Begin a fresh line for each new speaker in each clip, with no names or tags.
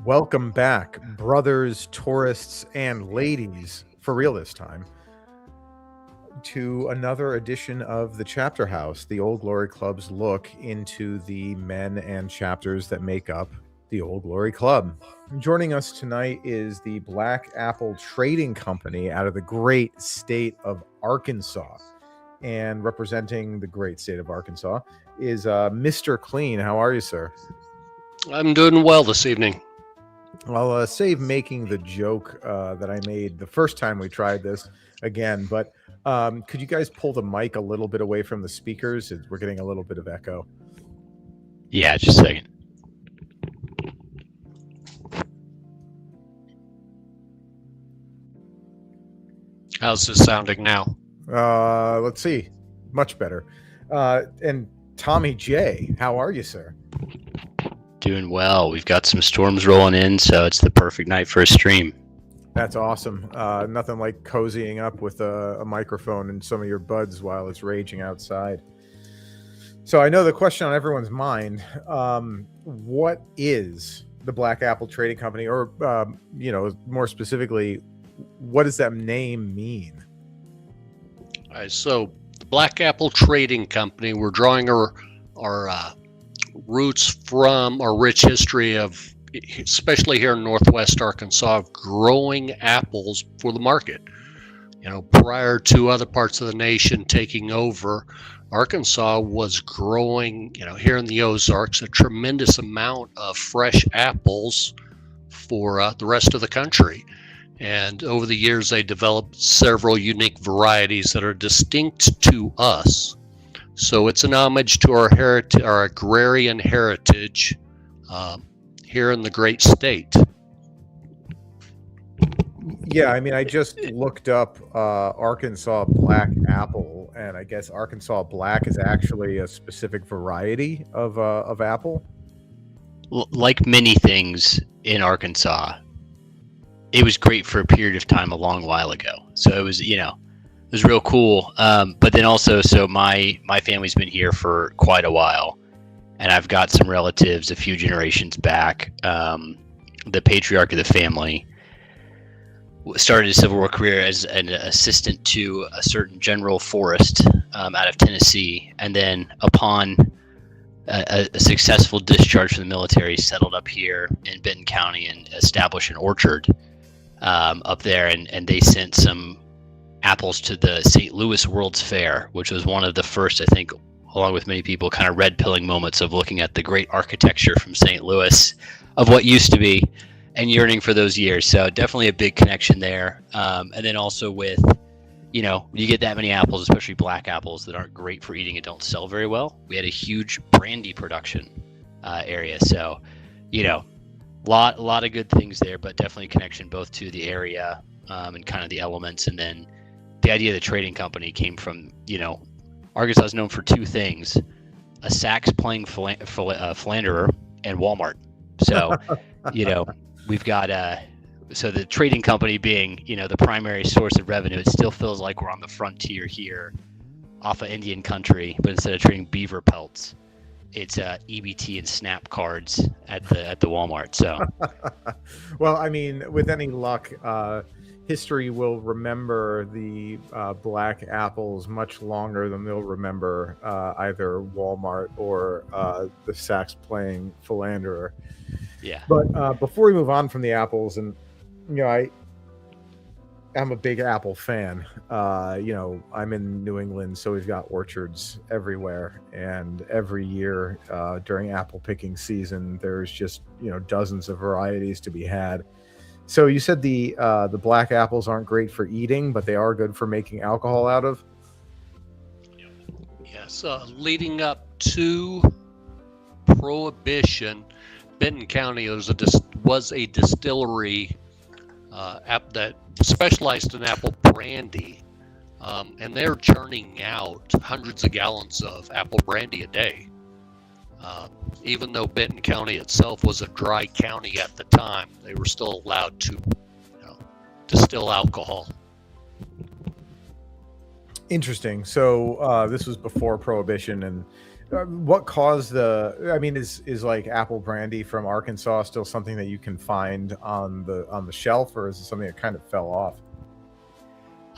Welcome back, brothers, tourists, and ladies, for real this time, to another edition of the Chapter House, the Old Glory Club's look into the men and chapters that make up the Old Glory Club. Joining us tonight is the Black Apple Trading Company out of the great state of Arkansas. And representing the great state of Arkansas is Mr. Clean. How are you, sir?
I'm doing well this evening.
I'll save making the joke that I made the first time we tried this again, but could you guys pull the mic a little bit away from the speakers? We're getting a little bit of echo.
Yeah, just a second.
How's this sounding now?
Let's see. Much better. And Tommy J, how are you, sir?
Doing well. We've got some storms rolling in, so it's the perfect night for a stream.
That's awesome. Nothing like cozying up with a microphone and some of your buds while it's raging outside. So I know the question on everyone's mind, what is the Black Apple Trading Company? Or, more specifically, what does that name mean?
All right, so the Black Apple Trading Company, we're drawing our roots from our rich history of, especially here in Northwest Arkansas, of growing apples for the market. Prior to other parts of the nation taking over, Arkansas was growing, here in the Ozarks, a tremendous amount of fresh apples for the rest of the country. And over the years, they developed several unique varieties that are distinct to us. So it's an homage to our heritage, our agrarian heritage here in the great state.
Yeah, I mean, I just looked up Arkansas Black Apple, and I guess Arkansas Black is actually a specific variety of apple.
Like many things in Arkansas, it was great for a period of time a long while ago. So it was, it was real cool. But then also, so my family's been here for quite a while, and I've got some relatives a few generations back. The patriarch of the family started a Civil War career as an assistant to a certain General Forrest out of Tennessee, and then upon a successful discharge from the military, settled up here in Benton County and established an orchard up there, and they sent some apples to the St. Louis World's Fair, which was one of the first, I think, along with many people, kind of red-pilling moments of looking at the great architecture from St. Louis of what used to be and yearning for those years. So definitely a big connection there. And then also with, you get that many apples, especially black apples, that aren't great for eating and don't sell very well. We had a huge brandy production area. So, lot of good things there, but definitely a connection both to the area and kind of the elements. And then the idea of the trading company came from, Arkansas is known for two things: a sax playing philanderer and Walmart. So, we've got so the trading company being, the primary source of revenue. It still feels like we're on the frontier here off of Indian country, but instead of trading beaver pelts, it's EBT and SNAP cards at the Walmart. So,
well, I mean, with any luck, history will remember the black apples much longer than they'll remember either Walmart or the sax playing philanderer.
Yeah.
But before we move on from the apples, and I'm a big apple fan. I'm in New England, so we've got orchards everywhere, and every year during apple picking season, there's just dozens of varieties to be had. So you said the black apples aren't great for eating, but they are good for making alcohol out of.
Yes, leading up to Prohibition, Benton County was a distillery that specialized in apple brandy, and they're churning out hundreds of gallons of apple brandy a day. Even though Benton County itself was a dry county at the time, they were still allowed to distill alcohol.
Interesting. So this was before Prohibition, and What caused the? I mean, is like apple brandy from Arkansas still something that you can find on the shelf, or is it something that kind of fell off?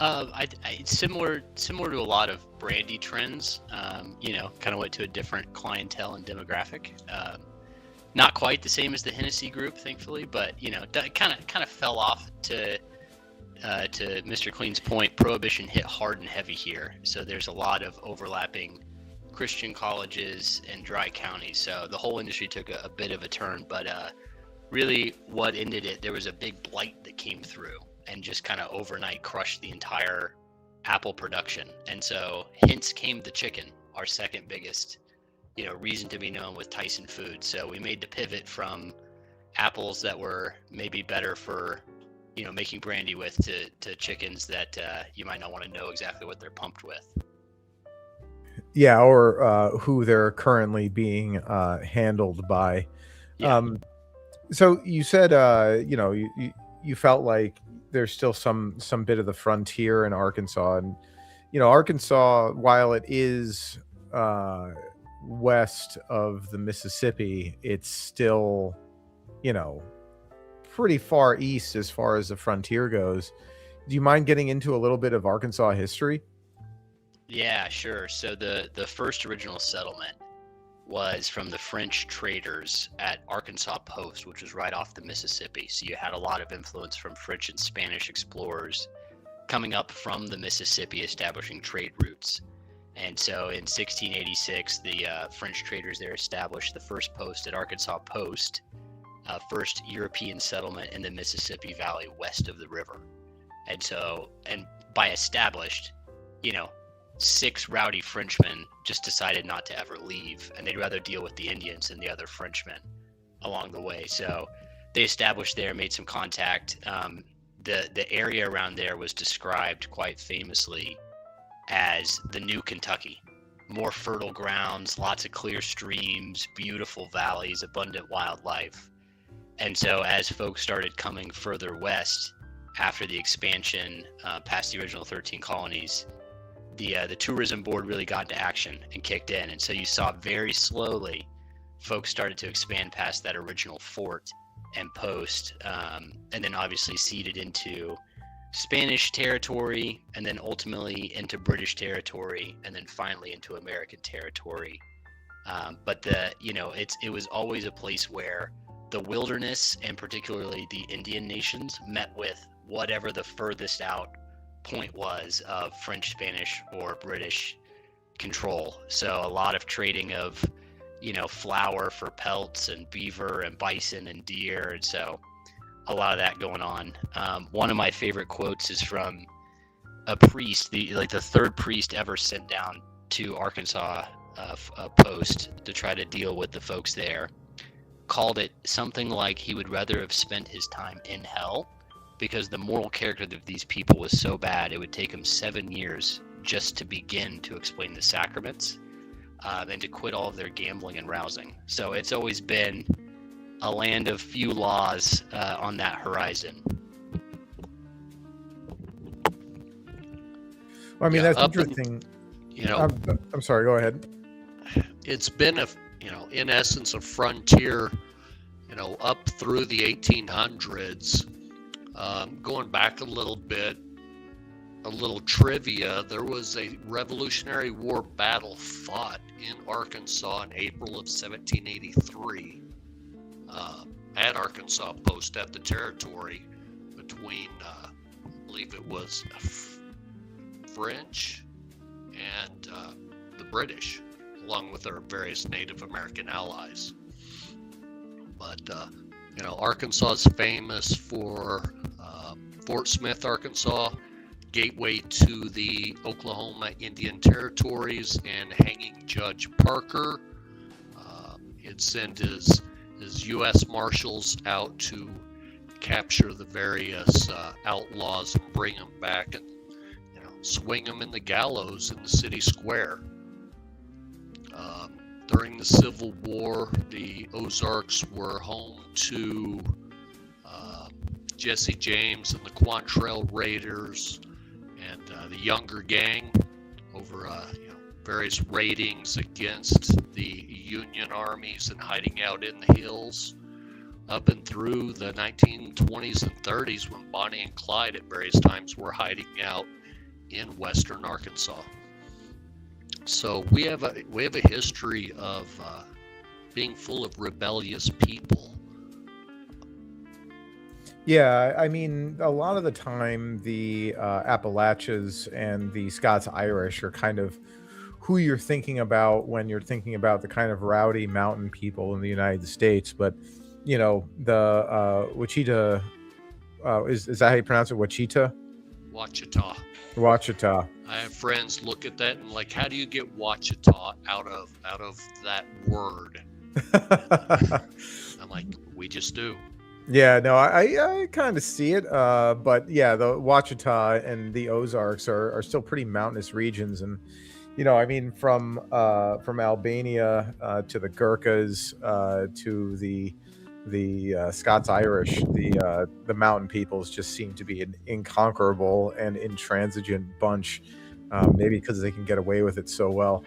It's similar to a lot of brandy trends. Kind of went to a different clientele and demographic. Not quite the same as the Hennessy group, thankfully, but kind of fell off to Mr. Clean's point. Prohibition hit hard and heavy here, so there's a lot of overlapping Christian colleges and dry counties. So the whole industry took a bit of a turn, but really what ended it, there was a big blight that came through and just kind of overnight crushed the entire apple production. And so hence came the chicken, our second biggest, reason to be known with Tyson Foods. So we made the pivot from apples that were maybe better for, making brandy with to chickens that you might not want to know exactly what they're pumped with.
Yeah, or who they're currently being handled by.
Yeah.
So you said, you felt like there's still some bit of the frontier in Arkansas, and Arkansas, while it is west of the Mississippi, it's still, pretty far east as far as the frontier goes. Do you mind getting into a little bit of Arkansas history?
Yeah, sure. So the first original settlement was from the French traders at Arkansas Post, which was right off the Mississippi. So you had a lot of influence from French and Spanish explorers coming up from the Mississippi, establishing trade routes. And so in 1686, the French traders there established the first post at Arkansas Post, first European settlement in the Mississippi Valley west of the river. And by established, 6 rowdy Frenchmen just decided not to ever leave, and they'd rather deal with the Indians than the other Frenchmen along the way. So they established there, made some contact. The area around there was described quite famously as the new Kentucky. More fertile grounds, lots of clear streams, beautiful valleys, abundant wildlife. And so as folks started coming further west after the expansion past the original 13 colonies, the tourism board really got into action and kicked in. And so you saw very slowly folks started to expand past that original fort and post, and then obviously seeded into Spanish territory, and then ultimately into British territory, and then finally into American territory. But it was always a place where the wilderness, and particularly the Indian nations, met with whatever the furthest out point was of French, Spanish, or British control. So a lot of trading of, flour for pelts and beaver and bison and deer. And so a lot of that going on. One of my favorite quotes is from a priest, the third priest ever sent down to Arkansas Post to try to deal with the folks there, called it something like he would rather have spent his time in hell, because the moral character of these people was so bad it would take him 7 years just to begin to explain the sacraments, and to quit all of their gambling and rousing. So it's always been a land of few laws on that horizon.
Well, I mean, that's interesting. I'm sorry, go ahead.
It's been in essence a frontier, up through the 1800s. Going back a little bit, a little trivia, there was a Revolutionary War battle fought in Arkansas in April of 1783 at Arkansas Post at the territory between, I believe it was French and the British, along with their various Native American allies. But Arkansas is famous for Fort Smith, Arkansas, gateway to the Oklahoma Indian Territories, and hanging Judge Parker. He'd send his U.S. Marshals out to capture the various outlaws and bring them back and swing them in the gallows in the city square. During the Civil War, the Ozarks were home to Jesse James and the Quantrell Raiders and the Younger Gang over various raidings against the Union armies and hiding out in the hills up and through the 1920s and 30s, when Bonnie and Clyde at various times were hiding out in western Arkansas. So we have a history of being full of rebellious people.
Yeah, I mean, a lot of the time, the Appalachians and the Scots-Irish are kind of who you're thinking about when you're thinking about the kind of rowdy mountain people in the United States. But, you know, the Wichita, is that how you pronounce it? Wichita?
Wachita.
Wachita.
I have friends look at that and like, how do you get Wachita out of that word? I'm like, we just do.
Yeah, no, I kind of see it. But yeah, the Wachita and the Ozarks are still pretty mountainous regions. And, you know, I mean, from Albania to the Gurkhas to the Scots-Irish, the mountain peoples just seem to be an inconquerable and intransigent bunch, maybe because they can get away with it so well.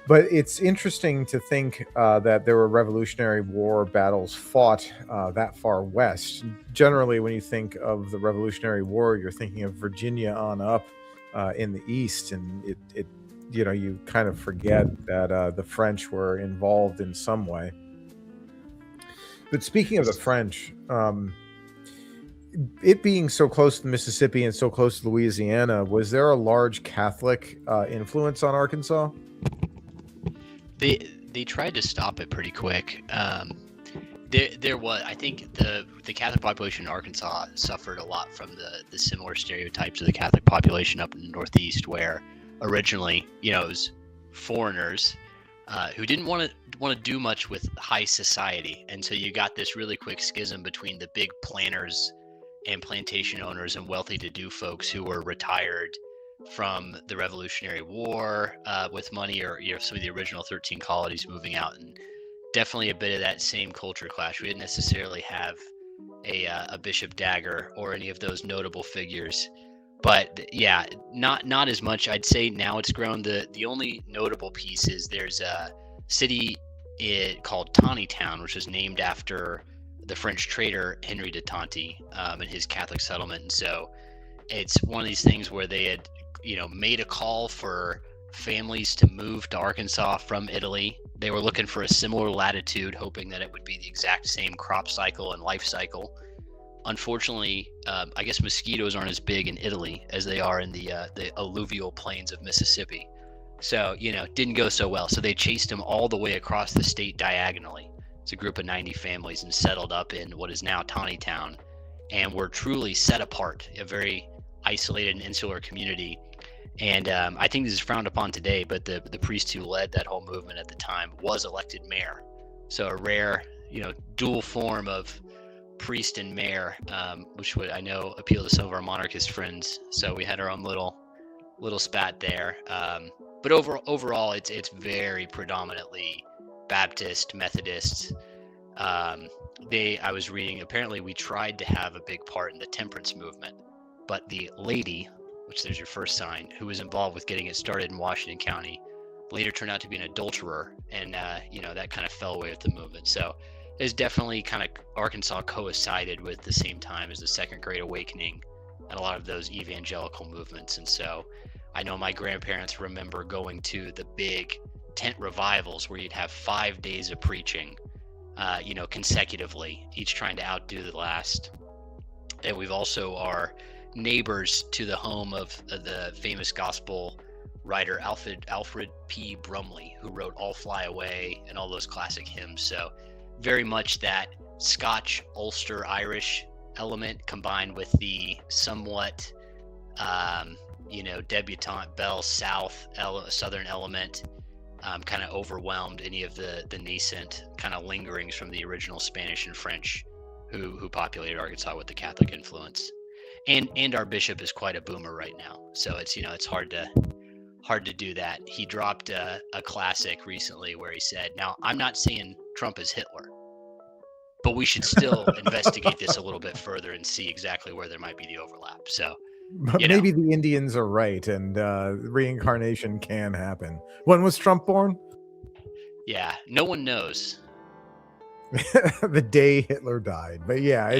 But it's interesting to think that there were Revolutionary War battles fought that far west. Generally, when you think of the Revolutionary War, you're thinking of Virginia on up in the east, and it you know, you kind of forget that the French were involved in some way. But speaking of the French, it being so close to the Mississippi and so close to Louisiana, was there a large Catholic influence on Arkansas?
They tried to stop it pretty quick. There was, I think, the Catholic population in Arkansas suffered a lot from the similar stereotypes of the Catholic population up in the Northeast, where originally, you know, it was foreigners who didn't want to do much with high society, and so you got this really quick schism between the big planters and plantation owners and wealthy-to-do folks who were retired from the Revolutionary War with money, or, you know, some of the original 13 colonies moving out, and definitely a bit of that same culture clash. We didn't necessarily have a Bishop Dagger or any of those notable figures, but yeah, not as much. I'd say now it's grown. The only notable piece is there's a city called Taneytown, which was named after the French trader Henry de Tonty and his Catholic settlement. And so it's one of these things where they had, you know, made a call for families to move to Arkansas from Italy. They were looking for a similar latitude, hoping that it would be the exact same crop cycle and life cycle. Unfortunately, I guess mosquitoes aren't as big in Italy as they are in the alluvial plains of Mississippi. So, you know, it didn't go so well. So they chased them all the way across the state diagonally. It's a group of 90 families, and settled up in what is now Taneytown, and were truly set apart, a very isolated and insular community. And I think this is frowned upon today, but the priest who led that whole movement at the time was elected mayor. So a rare, you know, dual form of priest and mayor, which would, I know, appeal to some of our monarchist friends. So we had our own little spat there. But overall, it's very predominantly Baptist, Methodist. I was reading, apparently we tried to have a big part in the temperance movement, but the lady, which there's your first sign, who was involved with getting it started in Washington County, later turned out to be an adulterer, and you know, that kind of fell away with the movement. So it's definitely kind of, Arkansas coincided with the same time as the Second Great Awakening and a lot of those evangelical movements. And so I know my grandparents remember going to the big tent revivals where you'd have 5 days of preaching, you know, consecutively, each trying to outdo the last. And we've also are neighbors to the home of the famous gospel writer Alfred P. Brumley, who wrote All Fly Away and all those classic hymns. So very much that Scotch, Ulster, Irish element combined with the somewhat, you know, debutante Belle South Southern element, kind of overwhelmed any of the nascent kind of lingerings from the original Spanish and French who populated Arkansas with the Catholic influence. And our bishop is quite a boomer right now, so it's, you know, it's hard to do that. He dropped a classic recently where he said, "Now, I'm not saying Trump is Hitler, but we should still investigate this a little bit further and see exactly where there might be the overlap." So
But
You know,
maybe the Indians are right, and reincarnation can happen. When was Trump born?
yeah, no one knows.
The day Hitler died. But yeah,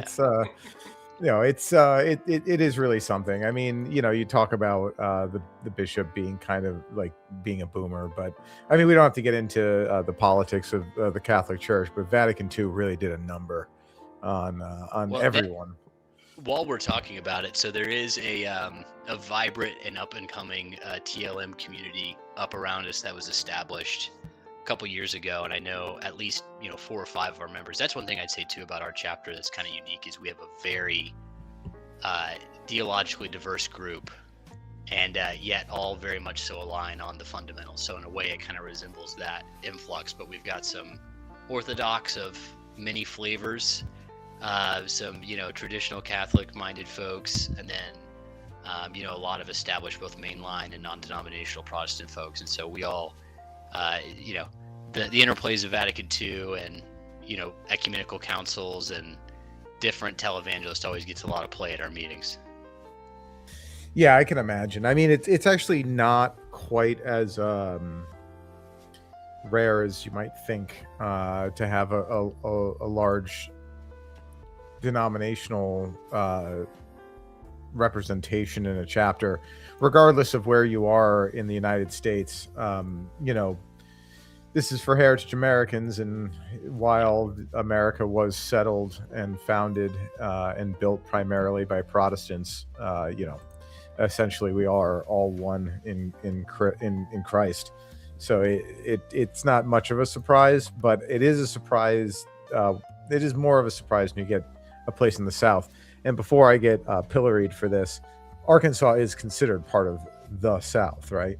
Yeah.
it's it is really something. I mean, you talk about the bishop being kind of like being a boomer, but I mean, we don't have to get into the politics of the Catholic Church, but Vatican II really did a number on
Well,
everyone.
while we're talking about it, so there is a vibrant and up and coming TLM community up around us that was established a couple years ago, and I know at least 4 or 5 of our members. That's one thing I'd say too about our chapter that's kind of unique is we have a very theologically diverse group, and yet all very much so align on the fundamentals. So in a way, it kind of resembles that influx. But we've got some Orthodox of many flavors. Some traditional Catholic minded folks, and then a lot of established both mainline and non-denominational Protestant folks. And so we all the interplays of Vatican II and ecumenical councils and different televangelists always gets a lot of play at our meetings.
Yeah, I can imagine. I mean, it's actually not quite as rare as you might think to have a large denominational representation in a chapter, regardless of where you are in the United States. This is for Heritage Americans, and while America was settled and founded and built primarily by Protestants, essentially we are all one in Christ. So it's not much of a surprise, but it is a surprise. It is more of a surprise when you get a place in the South. And before I get pilloried for this, Arkansas is considered part of the South, right?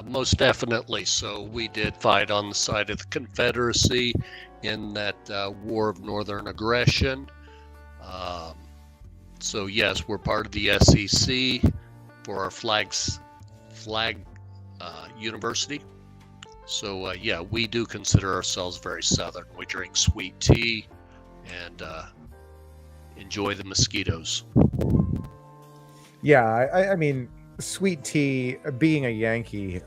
Most definitely. So we did fight on the side of the Confederacy in that War of Northern Aggression. So yes, we're part of the SEC for our flag university. So yeah, we do consider ourselves very Southern. We drink sweet tea and enjoy the mosquitoes.
Yeah, I mean, sweet tea. Being a Yankee,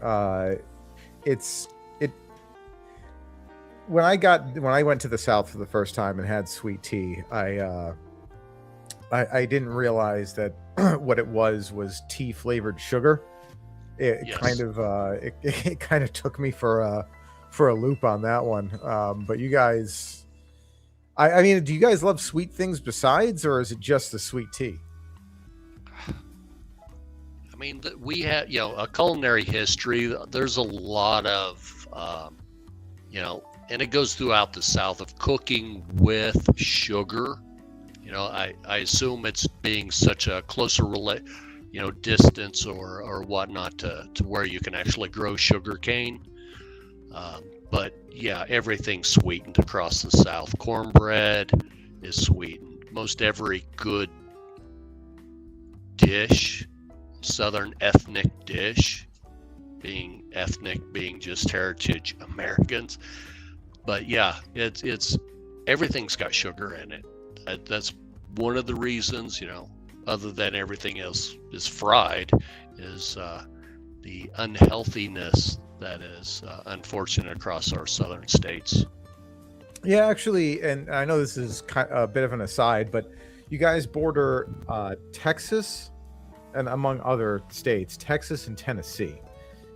when I went to the South for the first time and had sweet tea, I didn't realize that what it was tea flavored sugar. It
Yes.
it kind of took me for a loop on that one. But you guys, I mean, do you guys love sweet things besides, or is it just the sweet tea?
I mean, we have, a culinary history. There's a lot of, and it goes throughout the South of cooking with sugar. I assume it's being such a closer distance or whatnot to where you can actually grow sugar cane. But yeah, everything's sweetened across the South. Cornbread is sweetened. Most every good dish, Southern ethnic dish, being just heritage Americans. But yeah, it's everything's got sugar in it. That's one of the reasons, other than everything else is fried, is the unhealthiness that is unfortunate across our southern states.
Yeah, actually, and I know this is a bit of an aside, but you guys border Texas and among other states, Texas and Tennessee.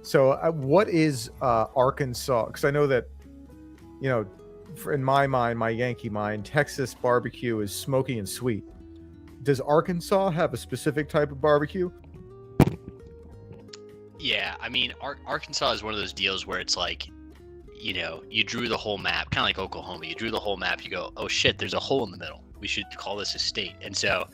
So what is Arkansas? Because I know that, in my mind, my Yankee mind, Texas barbecue is smoky and sweet. Does Arkansas have a specific type of barbecue?
Yeah, I mean, Arkansas is one of those deals where it's like, you drew the whole map, kind of like Oklahoma. You drew the whole map, you go, oh shit, there's a hole in the middle. We should call this a state. And so,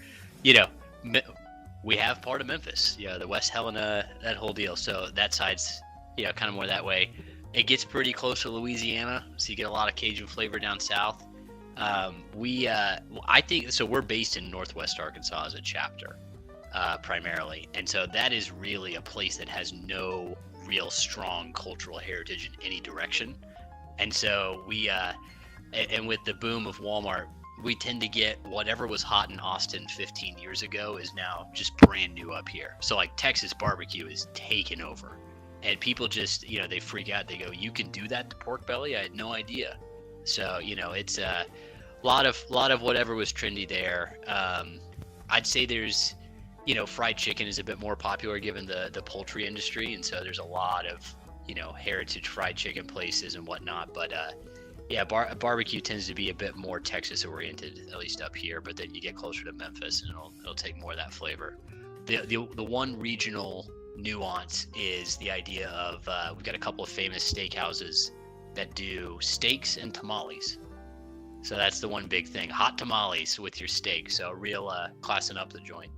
we have part of Memphis, the West Helena, that whole deal. So that side's, kind of more that way. It gets pretty close to Louisiana, so you get a lot of Cajun flavor down south. I think, so we're based in Northwest Arkansas as a chapter, primarily. And so that is really a place that has no real strong cultural heritage in any direction. And so and with the boom of Walmart we tend to get whatever was hot in Austin 15 years ago is now just brand new up here. So like Texas barbecue is taken over, and people just, they freak out. They go, "You can do that to pork belly? I had no idea." So it's a lot of whatever was trendy there. I'd say there's, fried chicken is a bit more popular given the poultry industry, and so there's a lot of heritage fried chicken places and whatnot. But yeah, barbecue tends to be a bit more Texas oriented, at least up here. But then you get closer to Memphis, and it'll take more of that flavor. The one regional nuance is the idea of we've got a couple of famous steakhouses that do steaks and tamales. So that's the one big thing: hot tamales with your steak. So real classing up the joint.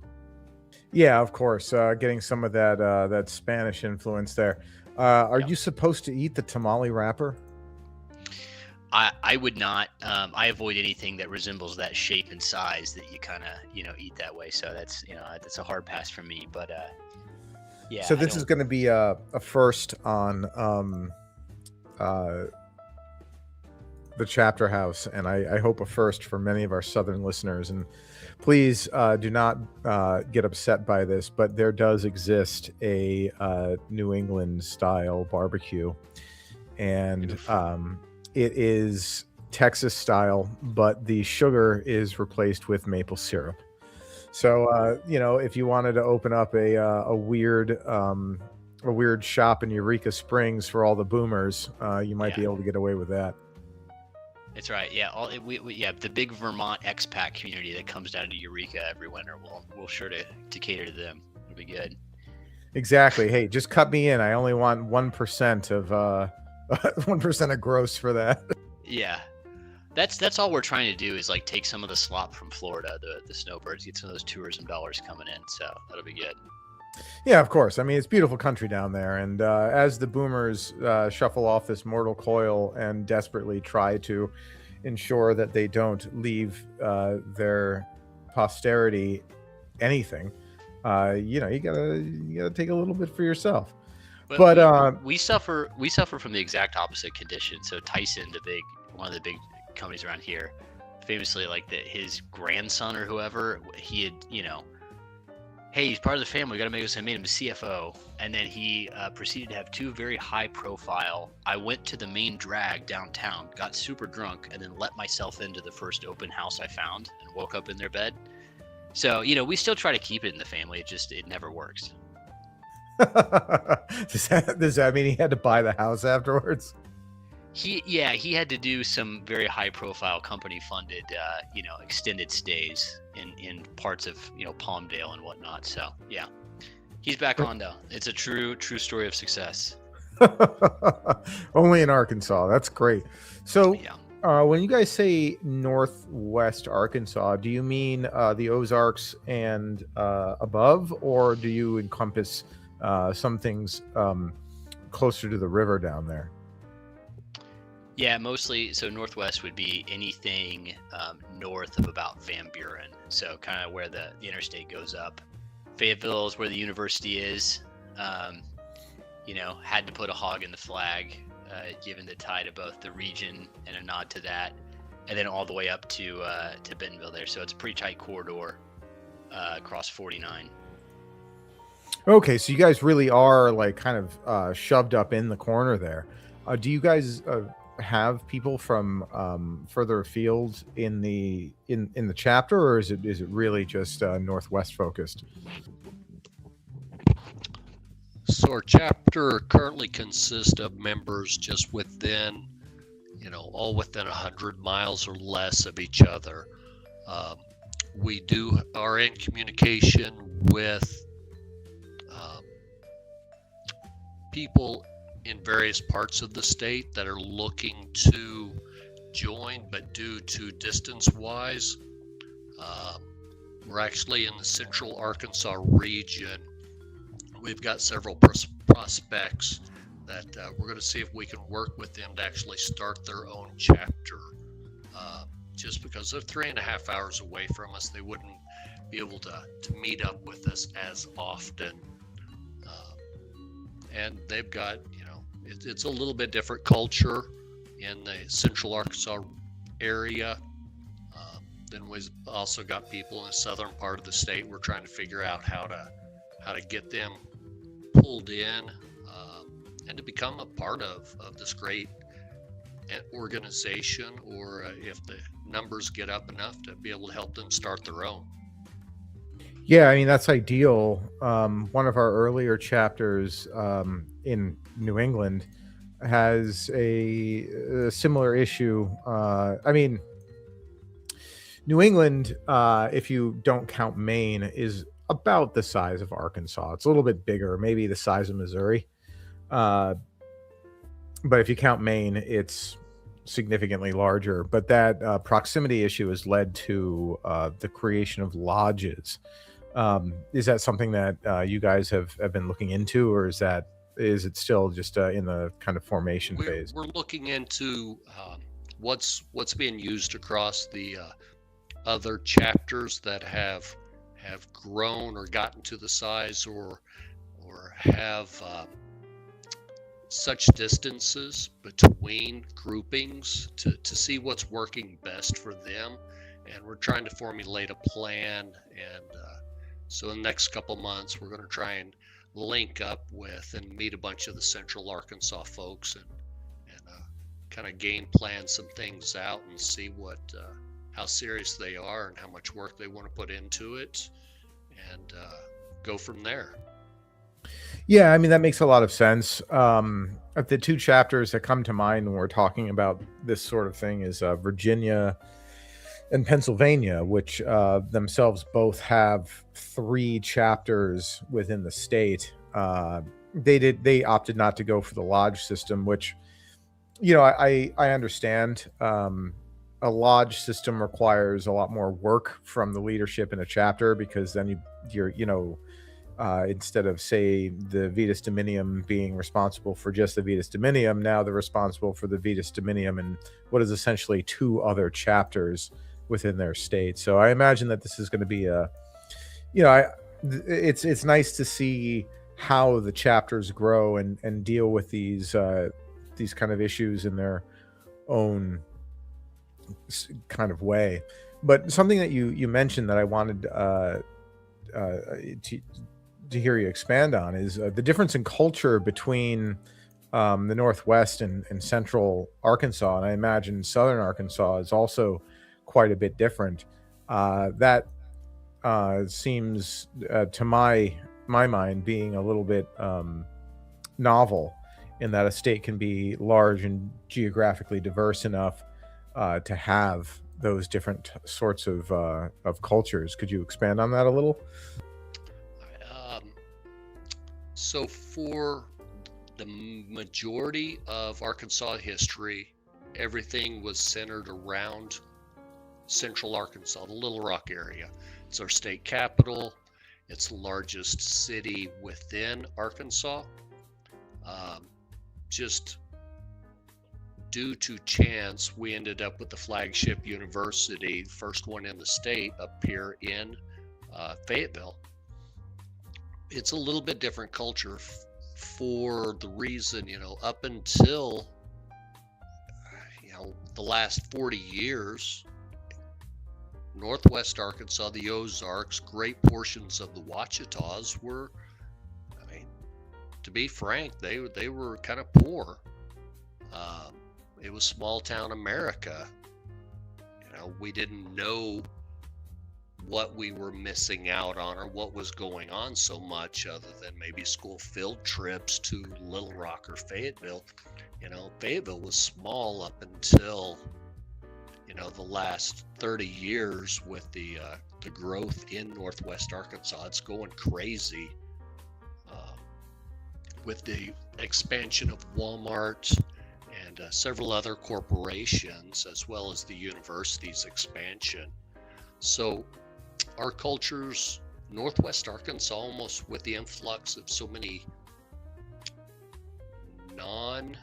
Yeah, of course. Getting some of that Spanish influence there. Are you supposed to eat the tamale wrapper?
I would not. I avoid anything that resembles that shape and size that you kind of eat that way. So that's that's a hard pass for me. But yeah.
So this is going to be a first on the chapter house, and I hope a first for many of our southern listeners. And please do not get upset by this, but there does exist a New England style barbecue, and it is Texas style, but the sugar is replaced with maple syrup. So if you wanted to open up a weird shop in Eureka Springs for all the boomers, you might be able to get away with that.
That's right. Yeah, the big Vermont expat community that comes down to Eureka every winter, we'll sure to cater to them. It'll be good.
Exactly. Hey, just cut me in. I only want 1% of 1% of gross for that.
Yeah, that's all we're trying to do is like take some of the slop from Florida, the snowbirds, get some of those tourism dollars coming in. So that'll be good.
Yeah, of course. I mean, it's beautiful country down there. And as the boomers shuffle off this mortal coil and desperately try to ensure that they don't leave their posterity anything, you gotta take a little bit for yourself. But
we suffer from the exact opposite condition. So Tyson, one of the big companies around here, famously, like his grandson or whoever, he had, hey, he's part of the family. We got to make us. I made him a CFO, and then he proceeded to have two very high-profile. I went to the main drag downtown, got super drunk, and then let myself into the first open house I found, and woke up in their bed. So we still try to keep it in the family. It never works.
Does that mean he had to buy the house afterwards?
He had to do some very high-profile company-funded, extended stays in parts of Palmdale and whatnot. So yeah, he's back on though. It's a true story of success.
Only in Arkansas. That's great. So when you guys say Northwest Arkansas, do you mean the Ozarks and above, or do you encompass some things closer to the river down there?
Yeah, mostly. So Northwest would be anything north of about Van Buren. So kind of where the interstate goes up. Fayetteville is where the university is. Had to put a hog in the flag, given the tie to both the region and a nod to that, and then all the way up to Bentonville there. So it's a pretty tight corridor across 49.
Okay, so you guys really are like kind of shoved up in the corner there. Do you guys have people from further afield in the chapter, or is it really just Northwest focused?
So our chapter currently consists of members just within, all within 100 miles or less of each other. We are in communication with people in various parts of the state that are looking to join, but due to distance-wise, we're actually in the central Arkansas region. We've got several prospects that we're going to see if we can work with them to actually start their own chapter. Just because they're 3.5 hours away from us, they wouldn't be able to meet up with us as often. And they've got, it's a little bit different culture in the central Arkansas area. then we've also got people in the southern part of the state. We're trying to figure out how to get them pulled in, and to become a part of this great organization, or if the numbers get up enough, to be able to help them start their own.
Yeah, I mean, that's ideal. One of our earlier chapters in New England has a similar issue. I mean, New England, if you don't count Maine, is about the size of Arkansas. It's a little bit bigger, maybe the size of Missouri. But if you count Maine, it's significantly larger. But that proximity issue has led to the creation of lodges. Is that something that you guys have been looking into, or is it still just in the kind of formation phase?
We're looking into what's being used across the other chapters that have grown or gotten to the size, or have such distances between groupings, to see what's working best for them. And we're trying to formulate a plan, and so in the next couple months we're going to try and link up with and meet a bunch of the Central Arkansas folks, and kind of game plan some things out, and see what how serious they are and how much work they want to put into it, and go from there.
Yeah, I mean, that makes a lot of sense. The two chapters that come to mind when we're talking about this sort of thing is Virginia and Pennsylvania, which themselves both have 3 chapters within the state. They opted not to go for the lodge system, which, I understand. A lodge system requires a lot more work from the leadership in a chapter, because then you're instead of, say, the Vetus Dominium being responsible for just the Vetus Dominium, now they're responsible for the Vetus Dominium and what is essentially 2 other chapters within their state. So I imagine that this is going to be it's nice to see how the chapters grow and deal with these kind of issues in their own kind of way. But something that you mentioned that I wanted to hear you expand on is the difference in culture between the Northwest and Central Arkansas, and I imagine Southern Arkansas is also quite a bit different. That seems, to my mind, being a little bit novel, in that a state can be large and geographically diverse enough to have those different sorts of cultures. Could you expand on that a little?
So for the majority of Arkansas history, everything was centered around Central Arkansas, the Little Rock area. It's our state capital. It's the largest city within Arkansas. Just due to chance, we ended up with the flagship university, first one in the state, up here in Fayetteville. It's a little bit different culture for the reason, up until the last 40 years, Northwest Arkansas, the Ozarks, great portions of the Ouachitas were, to be frank, they were kind of poor. It was small town America. We didn't know what we were missing out on or what was going on so much, other than maybe school field trips to Little Rock or Fayetteville. Fayetteville was small up until the last 30 years. With the growth in Northwest Arkansas, it's going crazy, with the expansion of Walmart and several other corporations, as well as the university's expansion. So our cultures, Northwest Arkansas, almost with the influx of so many non-native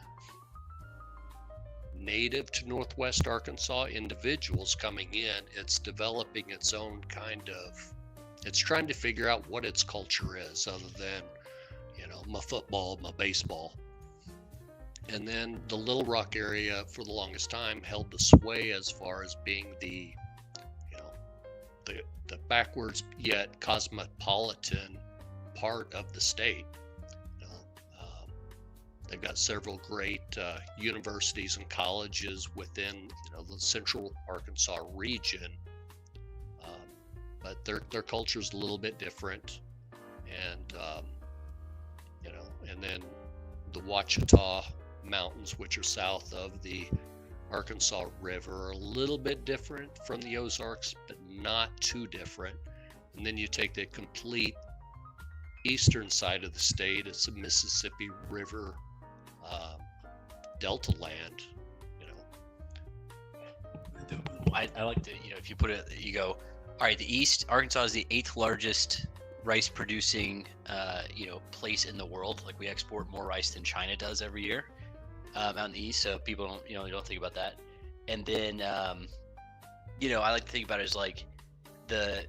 to Northwest Arkansas individuals coming in, it's developing its own it's trying to figure out what its culture is, other than, my football, my baseball. And then the Little Rock area, for the longest time, held the sway as far as being the the backwards yet cosmopolitan part of the state. You know, they've got several great universities and colleges within the central Arkansas region, but their culture is a little bit different, and and then the Ouachita Mountains, which are south of the Arkansas River, are a little bit different from the Ozarks, but not too different. And then you take the complete eastern side of the state, it's a Mississippi River Delta land.
I like to, if you put it, you go, all right, the East, Arkansas is the 8th largest rice producing, place in the world. Like, we export more rice than China does every year out in the East. So people don't, don't think about that. And then, I like to think about it as like the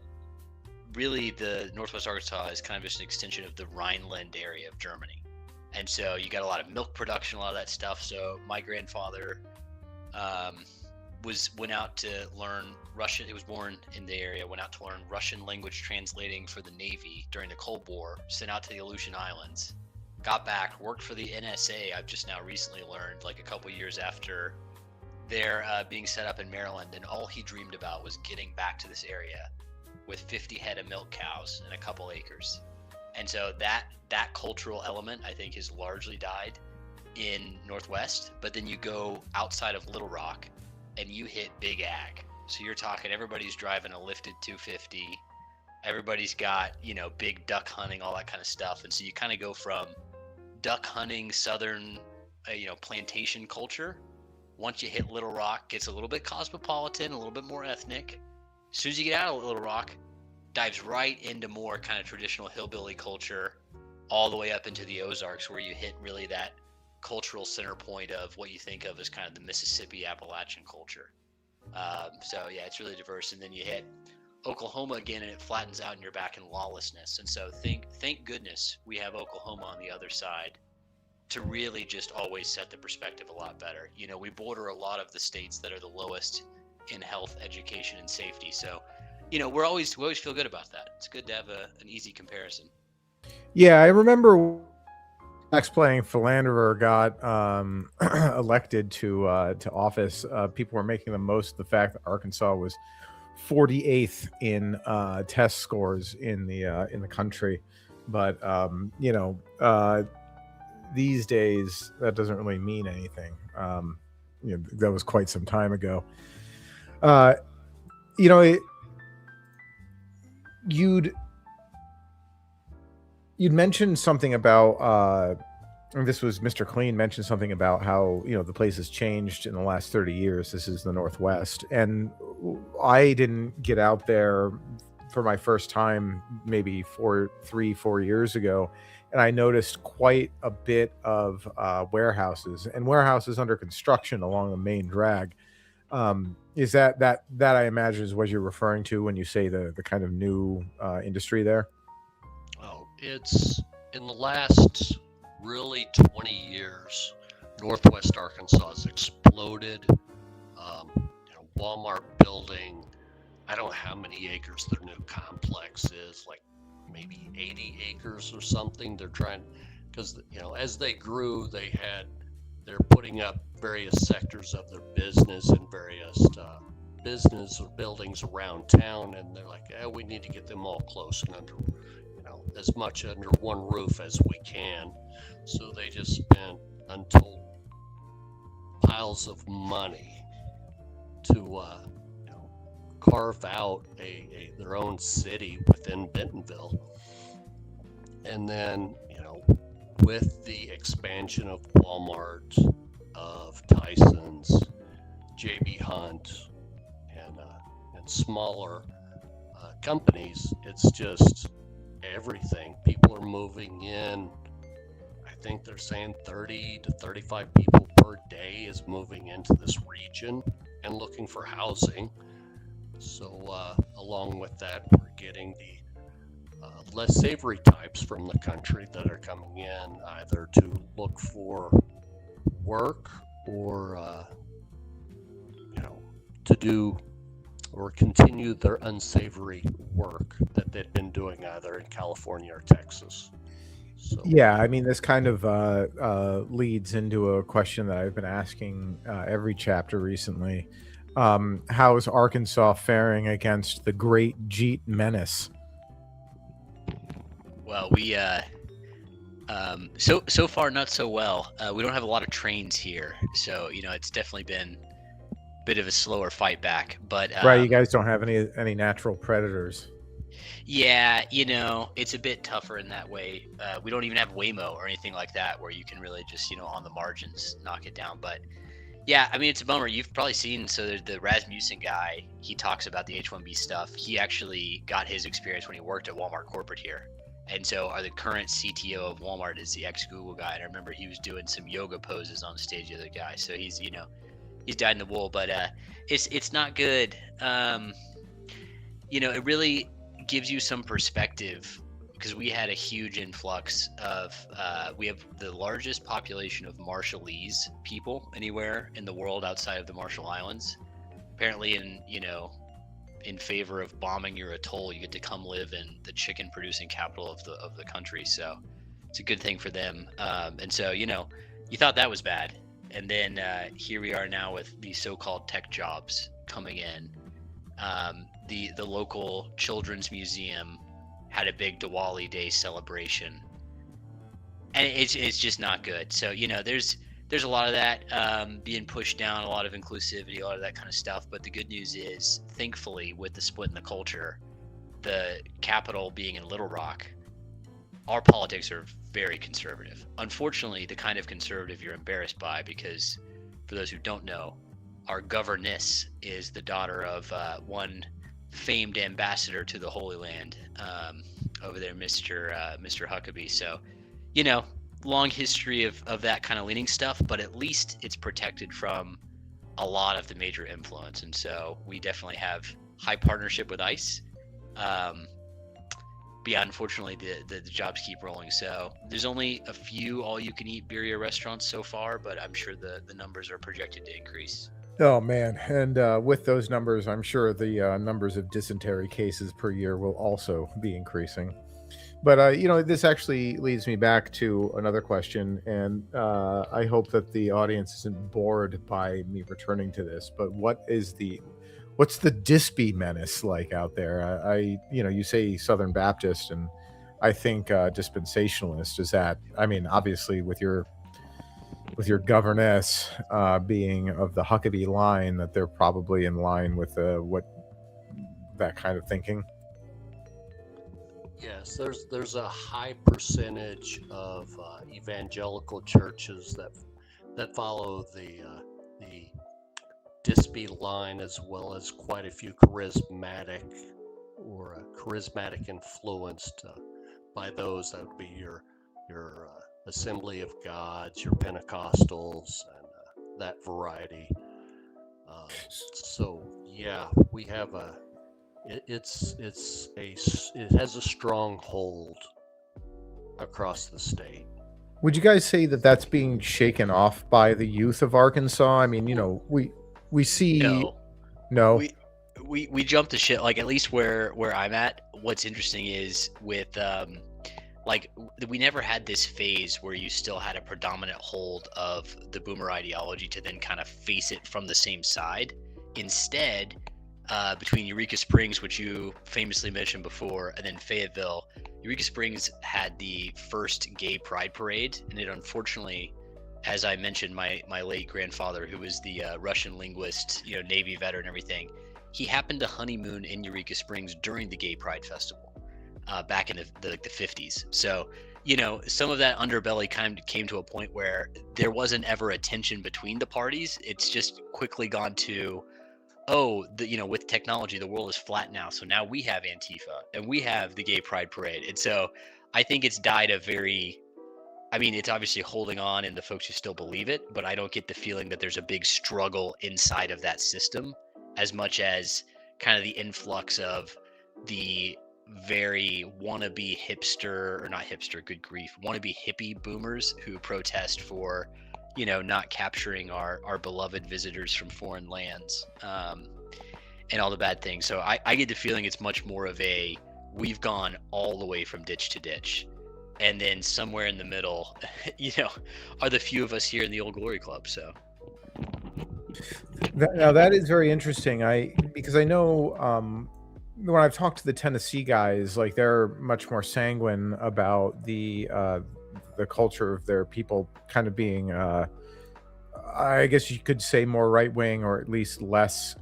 Northwest Arkansas is kind of just an extension of the Rhineland area of Germany. And so you got a lot of milk production, a lot of that stuff. So my grandfather, went out to learn Russian. He was born in the area, went out to learn Russian language translating for the Navy during the Cold War, sent out to the Aleutian Islands, got back, worked for the NSA. I've just now recently learned, like a couple years after they're being set up in Maryland, and all he dreamed about was getting back to this area with 50 head of milk cows and a couple acres. And so that cultural element, I think, has largely died in Northwest. But then you go outside of Little Rock and you hit big ag. So you're talking, everybody's driving a lifted 250. Everybody's got, big duck hunting, all that kind of stuff. And so you kind of go from duck hunting, southern, plantation culture. Once you hit Little Rock, gets a little bit cosmopolitan, a little bit more ethnic. As soon as you get out of Little Rock, dives right into more kind of traditional hillbilly culture, all the way up into the Ozarks, where you hit really that cultural center point of what you think of as kind of the Mississippi Appalachian culture. So yeah, it's really diverse. And then you hit Oklahoma again, and it flattens out and you're back in lawlessness. And so thank goodness we have Oklahoma on the other side to really just always set the perspective a lot better. We border a lot of the states that are the lowest in health, education, and safety. So, we always feel good about that. It's good to have an easy comparison.
Yeah, I remember playing philanderer got elected to office. People were making the most of the fact that Arkansas was 48th in test scores in the country, but these days that doesn't really mean anything. That was quite some time ago. You'd mentioned something about this was Mr. Clean mentioned something about how the place has changed in the last 30 years. This is the Northwest, and I didn't get out there for my first time maybe 4 years ago, and I noticed quite a bit of warehouses under construction along the main drag. Is that I imagine is what you're referring to when you say the kind of new industry there?
Oh, it's in the last really 20 years, Northwest Arkansas has exploded. Walmart building, I don't know how many acres their new complex is, like maybe 80 acres or something. They're trying, because as they grew, they're putting up various sectors of their business and various business or buildings around town, and they're like, we need to get them all close and under, as much under one roof as we can. So they just spent untold piles of money to carve out their own city within Bentonville. And then with the expansion of Walmart, of Tyson's, JB Hunt, and smaller companies, it's just everything. People are moving in. I think they're saying 30 to 35 people per day is moving into this region and looking for housing. So along with that, we're getting the less savory types from the country that are coming in either to look for work or to do or continue their unsavory work that they'd been doing either in California or Texas. So,
Yeah, I mean, this kind of leads into a question that I've been asking every chapter recently. How is Arkansas faring against the Great Jeet Menace?
Well, we so far not so well. We don't have a lot of trains here, so it's definitely been a bit of a slower fight back. But
Right, you guys don't have any natural predators.
yeah, it's a bit tougher in that way. We don't even have Waymo or anything like that where you can really just on the margins knock it down. But yeah, I mean, it's a bummer. You've probably seen, so there's the Rasmussen guy, he talks about the H-1B stuff. He actually got his experience when he worked at Walmart corporate here. And so the current CTO of Walmart is the ex-Google guy. And I remember he was doing some yoga poses on stage the other guy. So he's, he's dyed in the wool, but it's not good. It really gives you some perspective because we had a huge influx of we have the largest population of Marshallese people anywhere in the world outside of the Marshall Islands. Apparently in favor of bombing your atoll, you get to come live in the chicken producing capital of the country. So it's a good thing for them. And so, you thought that was bad. And then here we are now with these so-called tech jobs coming in. The local children's museum had a big Diwali Day celebration, and it's just not good. So there's a lot of that being pushed down, a lot of inclusivity, a lot of that kind of stuff. But the good news is, thankfully, with the split in the culture, the capital being in Little Rock, our politics are very conservative. Unfortunately, the kind of conservative you're embarrassed by, because for those who don't know, our governess is the daughter of one famed ambassador to the Holy Land over there, Mr. Huckabee. So, long history of that kind of leaning stuff, but at least it's protected from a lot of the major influence. And so we definitely have high partnership with ICE. But yeah, unfortunately, the jobs keep rolling. So there's only a few all-you-can-eat birria restaurants so far, but I'm sure the numbers are projected to increase.
Oh man, and with those numbers, I'm sure the numbers of dysentery cases per year will also be increasing. But this actually leads me back to another question, and I hope that the audience isn't bored by me returning to this. But what's the Dispy menace like out there? You say Southern Baptist, and I think dispensationalist. Is that? I mean, obviously, with your governess being of the Huckabee line, that they're probably in line with what that kind of thinking.
yes, there's a high percentage of evangelical churches that follow the Dispy line, as well as quite a few charismatic influenced by those. That would be your Assembly of Gods, your Pentecostals, and that variety. So yeah, we have it has a strong hold across the state.
Would you guys say that that's being shaken off by the youth of Arkansas? I mean, we see no.
We jumped the shit, like, at least where I'm at. What's interesting is with we never had this phase where you still had a predominant hold of the boomer ideology to then kind of face it from the same side. Instead, between Eureka Springs, which you famously mentioned before, and then Fayetteville, Eureka Springs had the first gay pride parade, and it unfortunately, as I mentioned, my late grandfather, who was the Russian linguist, Navy veteran, everything, he happened to honeymoon in Eureka Springs during the Gay Pride Festival back in the 50s. So, some of that underbelly kind of came to a point where there wasn't ever a tension between the parties. It's just quickly gone to, with technology, the world is flat now. So now we have Antifa and we have the Gay Pride Parade. And so I think it's died it's obviously holding on in the folks who still believe it, but I don't get the feeling that there's a big struggle inside of that system as much as kind of the influx of the very wannabe hipster, or not hipster, good grief, wannabe hippie boomers who protest for, not capturing our beloved visitors from foreign lands. and all the bad things. So I get the feeling it's much more of a, we've gone all the way from ditch to ditch. And then somewhere in the middle, are the few of us here in the Old Glory Club. So
Now that is very interesting. Because I know when I've talked to the Tennessee guys, like they're much more sanguine about the culture of their people kind of being, I guess you could say, more right wing, or at least less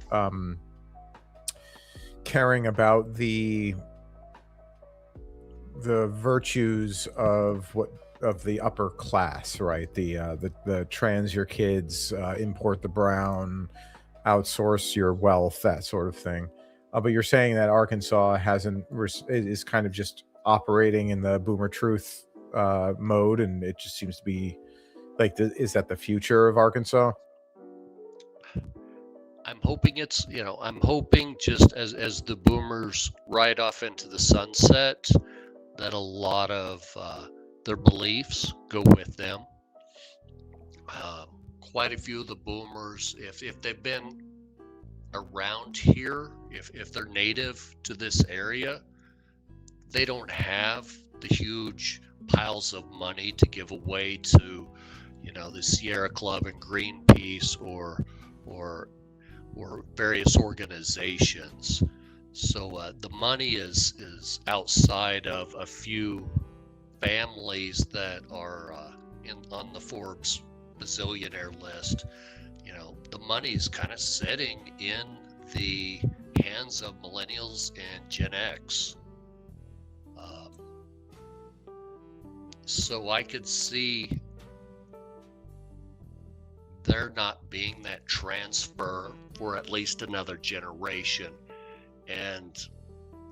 caring about the virtues of the upper class, right? The trans your kids, import the brown, outsource your wealth, that sort of thing. But you're saying that Arkansas is kind of just operating in the boomer truth mode, and it just seems to be like, is that the future of Arkansas?
I'm hoping I'm hoping just as the boomers ride off into the sunset, that a lot of their beliefs go with them. Quite a few of the boomers, if they've been around here, if they're native to this area, they don't have the huge piles of money to give away to, the Sierra Club and Greenpeace or various organizations. So the money is outside of a few families that are on the Forbes bazillionaire list. The money is kind of sitting in the hands of millennials and Gen X. So I could see there not being that transfer for at least another generation. And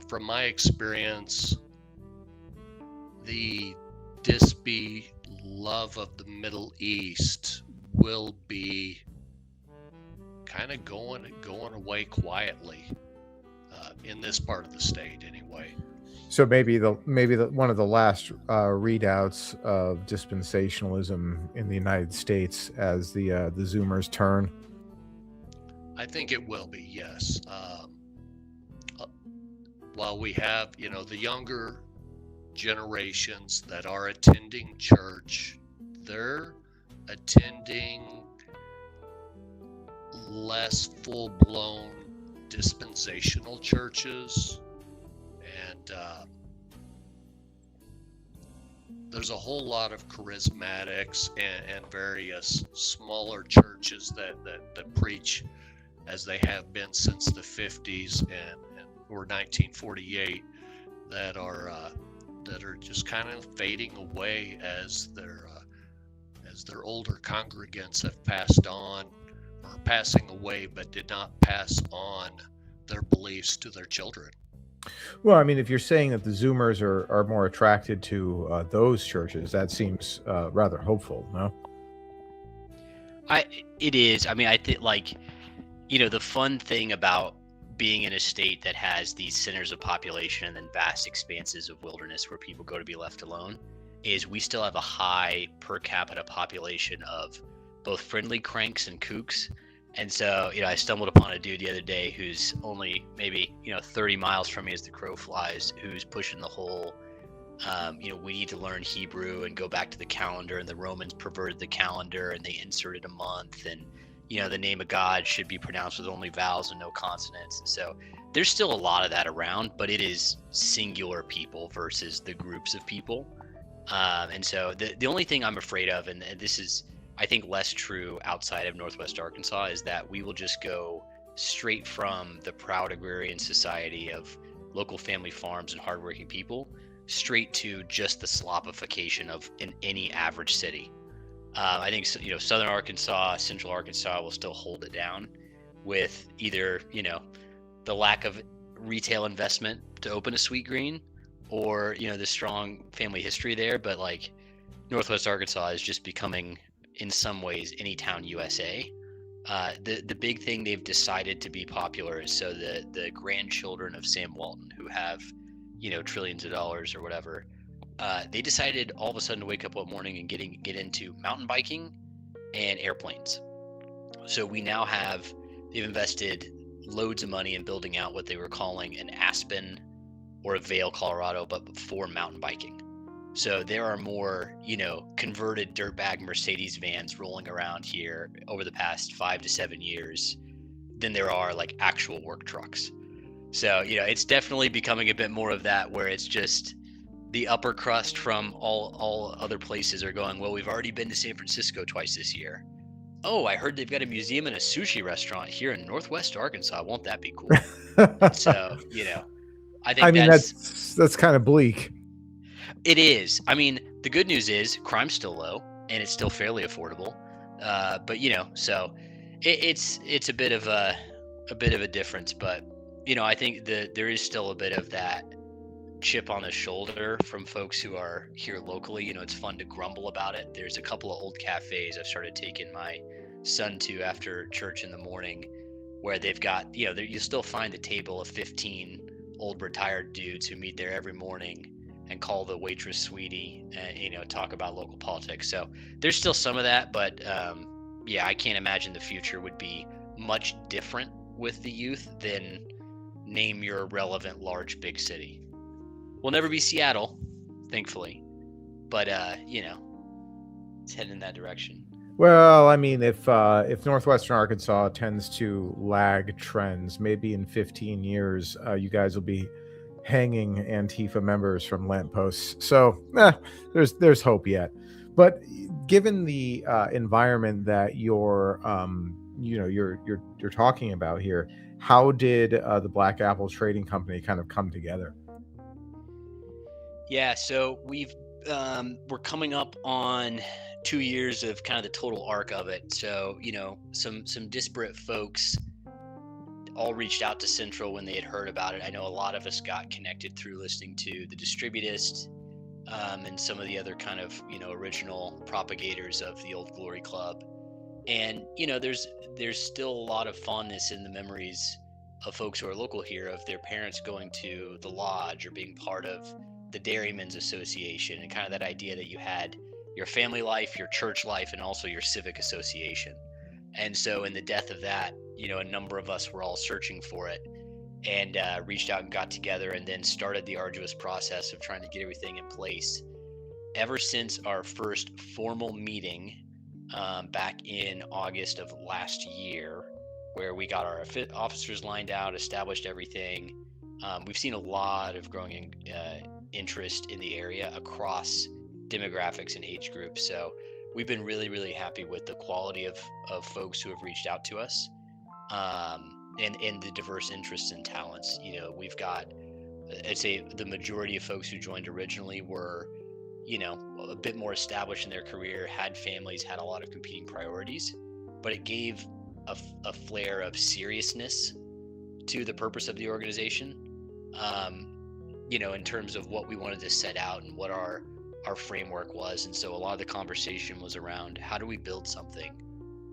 from my experience, the Dispy love of the Middle East will be kind of going away quietly in this part of the state, anyway.
So maybe one of the last readouts of dispensationalism in the United States as the Zoomers turn.
I think it will be, yes. While we have, the younger generations that are attending church, they're attending less full-blown dispensational churches, and there's a whole lot of charismatics and various smaller churches that preach as they have been since the 50s or 1948 that are just kind of fading away as their older congregants have passed on or passing away, but did not pass on their beliefs to their children.
Well, I mean, if you're saying that the Zoomers are more attracted to those churches, that seems rather hopeful, no?
It is. I mean, I think, the fun thing about being in a state that has these centers of population and then vast expanses of wilderness where people go to be left alone is we still have a high per capita population of both friendly cranks and kooks. And so, I stumbled upon a dude the other day who's only maybe, 30 miles from me as the crow flies, who's pushing the whole, we need to learn Hebrew and go back to the calendar, and the Romans perverted the calendar and they inserted a month, and, the name of God should be pronounced with only vowels and no consonants. So there's still a lot of that around, but it is singular people versus the groups of people. And so the only thing I'm afraid of, and this is, I think, less true outside of Northwest Arkansas, is that we will just go straight from the proud agrarian society of local family farms and hardworking people straight to just the slopification of in any average city. I think, Southern Arkansas, Central Arkansas will still hold it down with either, the lack of retail investment to open a Sweet Green or, the strong family history there. But Northwest Arkansas is just becoming, in some ways, Anytown, USA. The big thing they've decided to be popular is so the grandchildren of Sam Walton, who have, trillions of dollars or whatever, they decided all of a sudden to wake up one morning and get into mountain biking and airplanes. So we now they've invested loads of money in building out what they were calling an Aspen or a Vail, Colorado, but for mountain biking. So there are more, converted dirtbag Mercedes vans rolling around here over the past 5 to 7 years than there are like actual work trucks. So, it's definitely becoming a bit more of that, where it's just the upper crust from all other places are going, well, we've already been to San Francisco twice this year. Oh, I heard they've got a museum and a sushi restaurant here in Northwest Arkansas. Won't that be cool? So, I think
that's kind of bleak.
It is. I mean, the good news is crime's still low and it's still fairly affordable. But so it's a bit of a difference. But I think there is still a bit of that chip on the shoulder from folks who are here locally. It's fun to grumble about it. There's a couple of old cafes I've started taking my son to after church in the morning, where they've got you still find a table of 15 old retired dudes who meet there every morning and call the waitress sweetie and talk about local politics. So there's still some of that, but I can't imagine the future would be much different with the youth than name your relevant large big city. We'll never be Seattle, thankfully, but it's heading in that direction.
Well, I mean, if Northwestern Arkansas tends to lag trends, maybe in 15 years, you guys will be hanging Antifa members from lampposts. So there's hope yet. But given the environment that you're talking about here, how did the Black Apple Trading Company kind of come together?
Yeah, so we're coming up on 2 years of kind of the total arc of it. So, some disparate folks all reached out to Central when they had heard about it. I know a lot of us got connected through listening to the Distributist and some of the other kind of, original propagators of the old Glory Club. And, there's still a lot of fondness in the memories of folks who are local here of their parents going to the lodge or being part of the Dairymen's Association, and kind of that idea that you had your family life, your church life, and also your civic association. And so in the death of that, a number of us were all searching for it and reached out and got together and then started the arduous process of trying to get everything in place. Ever since our first formal meeting back in August of last year, where we got our officers lined out, established everything, we've seen a lot of growing interest in the area across demographics and age groups. So we've been really, really happy with the quality of folks who have reached out to us and the diverse interests and talents. We've got, I'd say the majority of folks who joined originally were, a bit more established in their career, had families, had a lot of competing priorities, but it gave a flair of seriousness to the purpose of the organization. In terms of what we wanted to set out and what our framework was. And so a lot of the conversation was around, how do we build something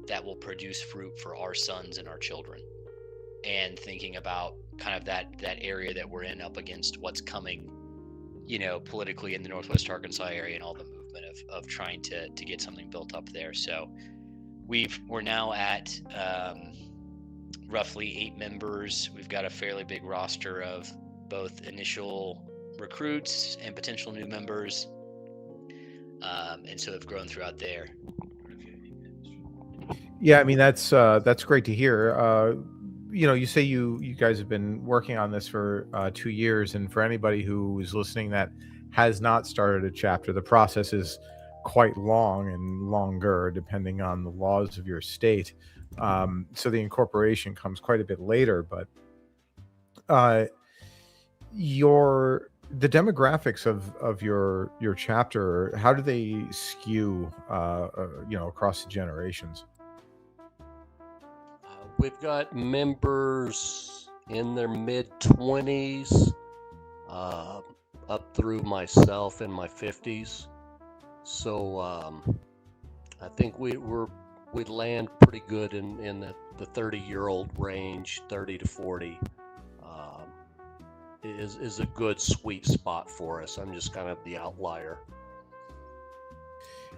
that will produce fruit for our sons and our children? And thinking about kind of that area that we're in up against what's coming, politically in the Northwest Arkansas area and all the movement of trying to get something built up there. So we're now at roughly 8 members. We've got a fairly big roster of both initial recruits and potential new members, and so have grown throughout there.
Yeah, I mean, that's great to hear. You say you guys have been working on this for 2 years, and for anybody who is listening that has not started a chapter, the process is quite long and longer depending on the laws of your state. So the incorporation comes quite a bit later, but the demographics of your chapter, how do they skew across the generations?
We've got members in their mid-20s up through myself in my 50s. So I think we land pretty good in the 30-year-old range. 30 to 40 is a good sweet spot for us. I'm just kind of the outlier.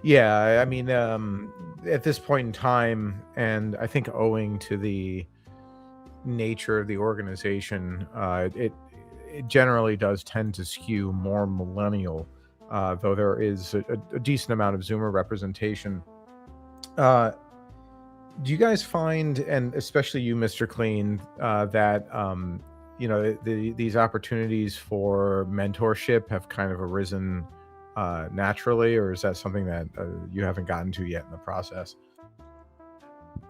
Yeah, I mean, at this point in time, and I think owing to the nature of the organization, it generally does tend to skew more millennial, though there is a decent amount of Zoomer representation. Do you guys find, and especially you, Mr. Clean, that these opportunities for mentorship have kind of arisen naturally, or is that something that you haven't gotten to yet in the process?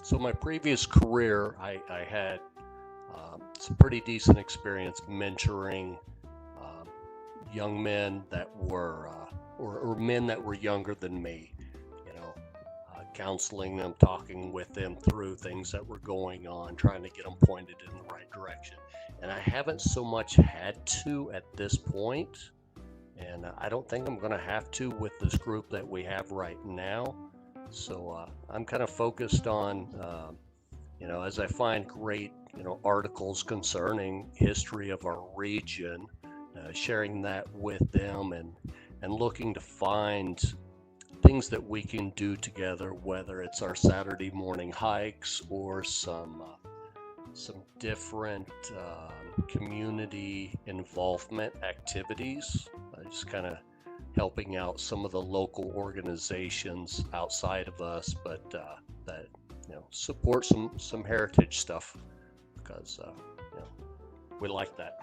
So my previous career, I had some pretty decent experience mentoring young men that were, or men that were younger than me, counseling them, talking with them through things that were going on, trying to get them pointed in the right direction. And I haven't so much had to at this point, and I don't think I'm going to have to with this group that we have right now. So I'm kind of focused on, as I find great, articles concerning history of our region, sharing that with them and looking to find things that we can do together, whether it's our Saturday morning hikes or some different community involvement activities, just kind of helping out some of the local organizations outside of us, but that support some heritage stuff, because we like that.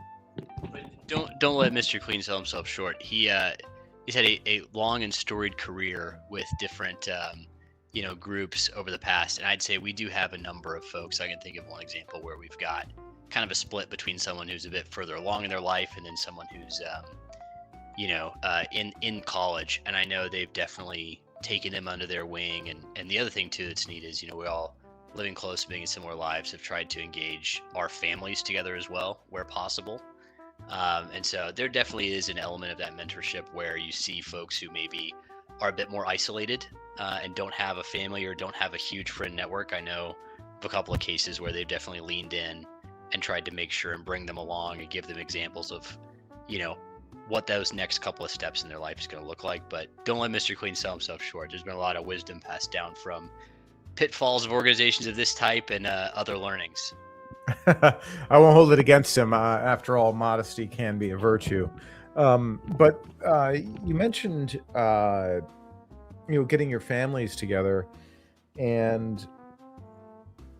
But don't let Mr. Clean sell himself short. He's had a long and storied career with different groups over the past, and I'd say we do have a number of folks. I can think of one example where we've got kind of a split between someone who's a bit further along in their life and then someone who's in college, and I know they've definitely taken them under their wing. And the other thing too that's neat is we all living close, being in similar lives, have tried to engage our families together as well where possible. And so there definitely is an element of that mentorship where you see folks who maybe are a bit more isolated and don't have a family or don't have a huge friend network. I know of a couple of cases where they've definitely leaned in and tried to make sure and bring them along and give them examples of, what those next couple of steps in their life is going to look like. But don't let Mr. Clean sell himself short. There's been a lot of wisdom passed down from pitfalls of organizations of this type and other learnings.
I won't hold it against him. After all, modesty can be a virtue. But you mentioned, getting your families together, and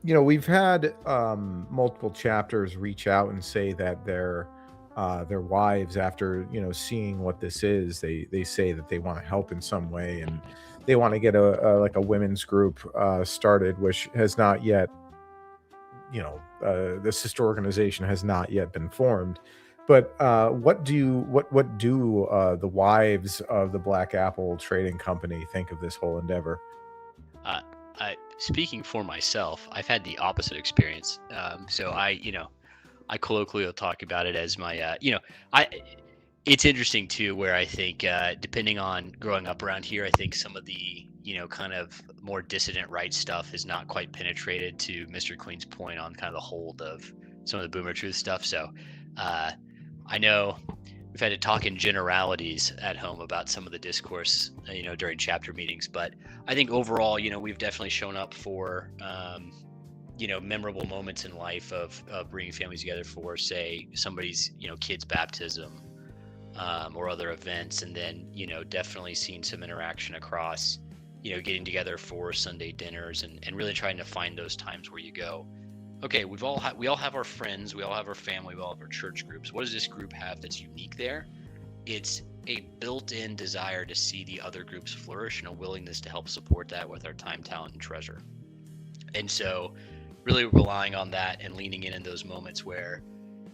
we've had multiple chapters reach out and say that their wives, after seeing what this is, they say that they want to help in some way, and they want to get a women's group started, which has not yet. The sister organization has not yet been formed. But what do the wives of the Black Apple Trading Company think of this whole endeavor?
Speaking for myself, I've had the opposite experience. So I colloquially will talk about it as my, it's interesting too, where I think depending on growing up around here, I think some of the kind of more dissident right stuff is not quite penetrated, to Mr. Clean's point on kind of the hold of some of the boomer truth stuff. So I know we've had to talk in generalities at home about some of the discourse, during chapter meetings, but I think overall, we've definitely shown up for, memorable moments in life of bringing families together for, say, somebody's, kid's baptism or other events. And then, definitely seen some interaction across, getting together for Sunday dinners and really trying to find those times where you go, okay, we all have our friends, we all have our family, we all have our church groups. What does this group have that's unique there? It's a built-in desire to see the other groups flourish and a willingness to help support that with our time, talent, and treasure. And so really relying on that and leaning in those moments where,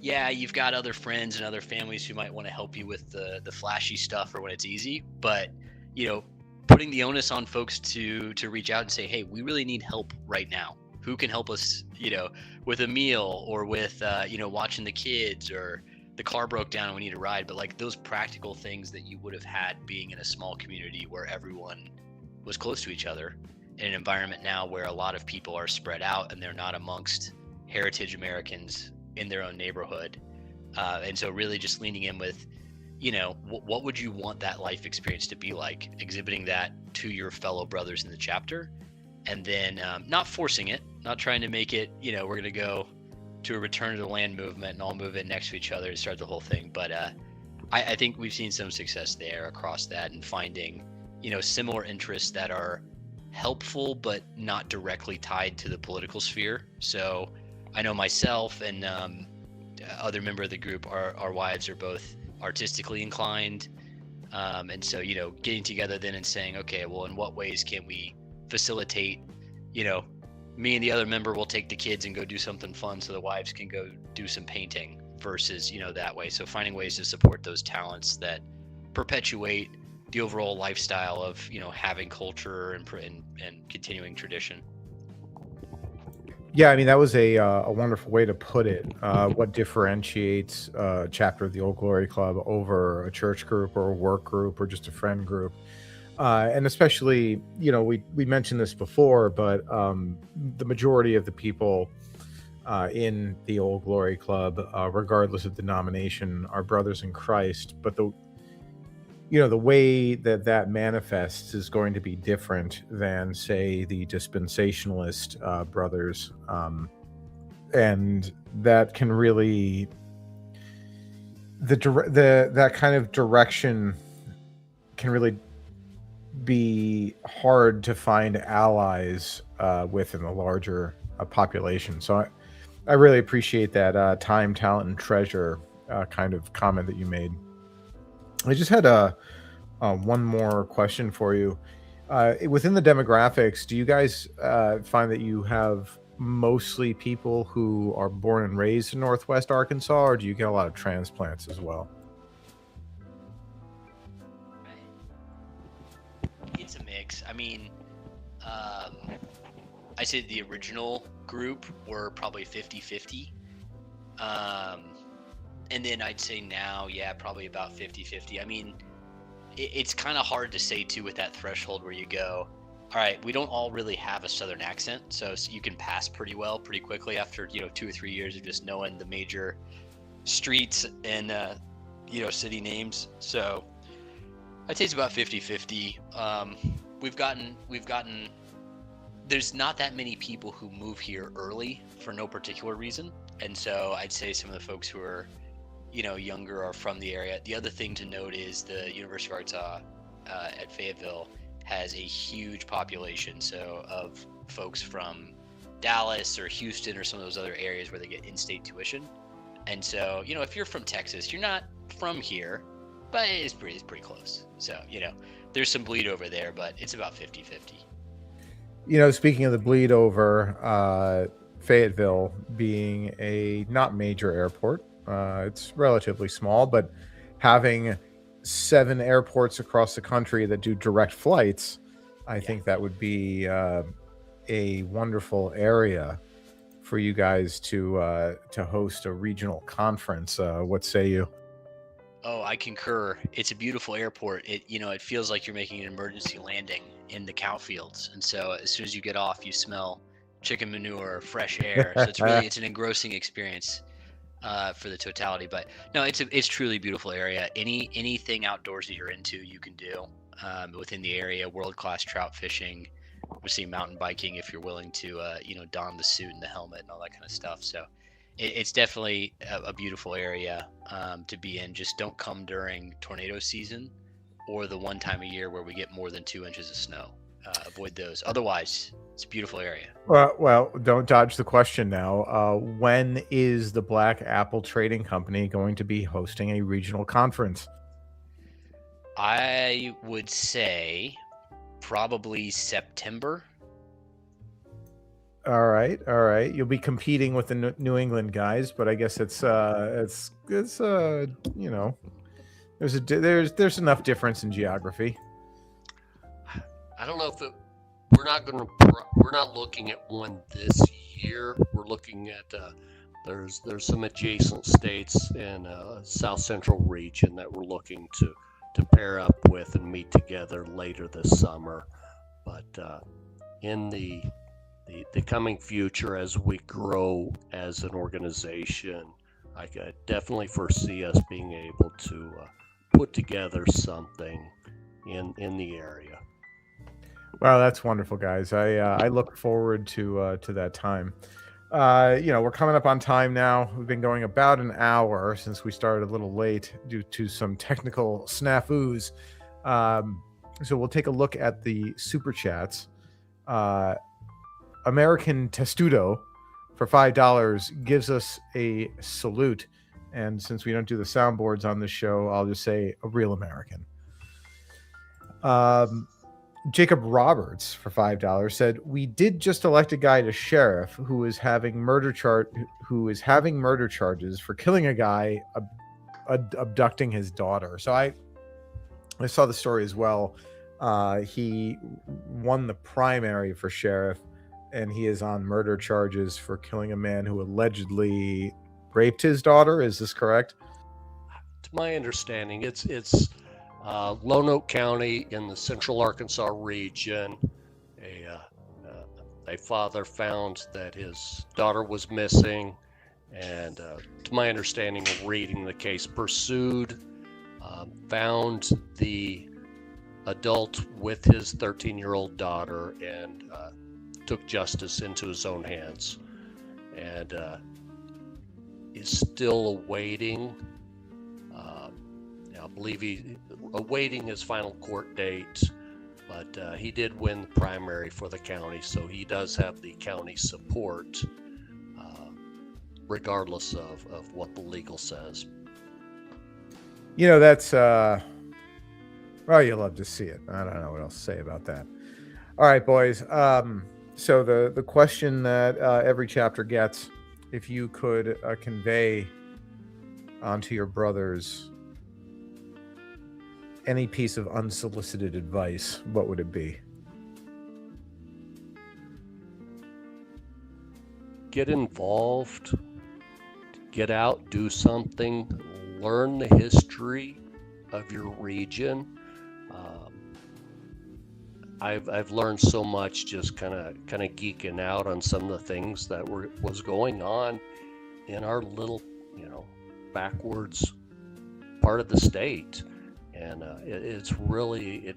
yeah, you've got other friends and other families who might want to help you with the flashy stuff or when it's easy, but, putting the onus on folks to reach out and say, hey, we really need help right now. Who can help us, with a meal or with, watching the kids, or the car broke down and we need a ride. But like those practical things that you would have had being in a small community where everyone was close to each other, in an environment now where a lot of people are spread out and they're not amongst heritage Americans in their own neighborhood. And so really just leaning in with, what would you want that life experience to be like, exhibiting that to your fellow brothers in the chapter, and then not forcing it, not trying to make it, we're going to go to a return to the land movement and all move in next to each other to start the whole thing. But I think we've seen some success there across that and finding, similar interests that are helpful but not directly tied to the political sphere. So I know myself and other member of the group, our wives are both artistically inclined. And so, getting together then and saying, okay, well, in what ways can we facilitate, me and the other member will take the kids and go do something fun so the wives can go do some painting versus, that way. So finding ways to support those talents that perpetuate the overall lifestyle of, having culture and continuing tradition.
Yeah, I mean, that was a wonderful way to put it. What differentiates a chapter of the Old Glory Club over a church group or a work group or just a friend group? And especially, we mentioned this before, but the majority of the people in the Old Glory Club, regardless of denomination, are brothers in Christ. But the way that manifests is going to be different than, say, the dispensationalist brothers, and that can really that kind of direction can really be hard to find allies within the larger population. So I really appreciate that time, talent, and treasure kind of comment that you made. I just had one more question for you. Within the demographics, do you guys find that you have mostly people who are born and raised in Northwest Arkansas, or do you get a lot of transplants as well?
It's a mix. I mean, I say the original group were probably 50-50. And then I'd say now, probably about 50-50. I mean, it's kind of hard to say too with that threshold where you go, all right, we don't all really have a Southern accent, so you can pass pretty quickly after 2 or 3 years of just knowing the major streets and city names. So I'd say it's about 50-50. We've gotten. There's not that many people who move here early for no particular reason, and so I'd say some of the folks who are younger are from the area. The other thing to note is the University of Arkansas at Fayetteville has a huge population, so of folks from Dallas or Houston or some of those other areas where they get in-state tuition. And so, if you're from Texas, you're not from here, but it's pretty close. So, there's some bleed over there, but it's about 50-50.
Speaking of the bleed over, Fayetteville being a not major airport, it's relatively small, but having 7 airports across the country that do direct flights, I think that would be a wonderful area for you guys to host a regional conference. What say you?
Oh, I concur. It's a beautiful airport. It feels like you're making an emergency landing in the cow fields, and so as soon as you get off, you smell chicken manure, fresh air. So it's an engrossing experience for the totality. But no, it's truly a beautiful area. Anything outdoorsy you're into, you can do within the area. World-class trout fishing. We're seeing mountain biking if you're willing to don the suit and the helmet and all that kind of stuff. So it's definitely a beautiful area to be in. Just don't come during tornado season or the one time a year where we get more than 2 inches of snow. Avoid those. Otherwise, it's a beautiful area.
Well, don't dodge the question now. When is the Black Apple Trading Company going to be hosting a regional conference?
I would say probably September.
All right. You'll be competing with the New England guys, but I guess there's enough difference in geography.
I don't know if we're not looking at one this year. We're looking at there's some adjacent states in South Central region that we're looking to pair up with and meet together later this summer. But in the coming future, as we grow as an organization, I could definitely foresee us being able to put together something in the area.
Wow, that's wonderful, guys. I look forward to that time. We're coming up on time now. We've been going about an hour since we started a little late due to some technical snafus. So we'll take a look at the super chats. American Testudo for $5 gives us a salute. And since we don't do the soundboards on this show, I'll just say a real American. Jacob Roberts for $5 said, "We did just elect a guy to sheriff who is having murder charges for killing a guy abducting his daughter." So I saw the story as well. He won the primary for sheriff, and he is on murder charges for killing a man who allegedly raped his daughter. Is this correct?
To my understanding, it's Lonoke County in the central Arkansas region. A father found that his daughter was missing, and to my understanding of reading the case, pursued, found the adult with his 13-year-old daughter, and took justice into his own hands, and is still awaiting. I believe he's awaiting his final court date, but he did win the primary for the county, so he does have the county support, regardless of what the legal says.
That's well, you love to see it. I don't know what else to say about that. All right, boys. So the question that every chapter gets, if you could convey onto your brothers any piece of unsolicited advice, what would it be?
Get involved, get out, do something, learn the history of your region. I've learned so much just kind of geeking out on some of the things that was going on in our little, backwards part of the state. And it's really,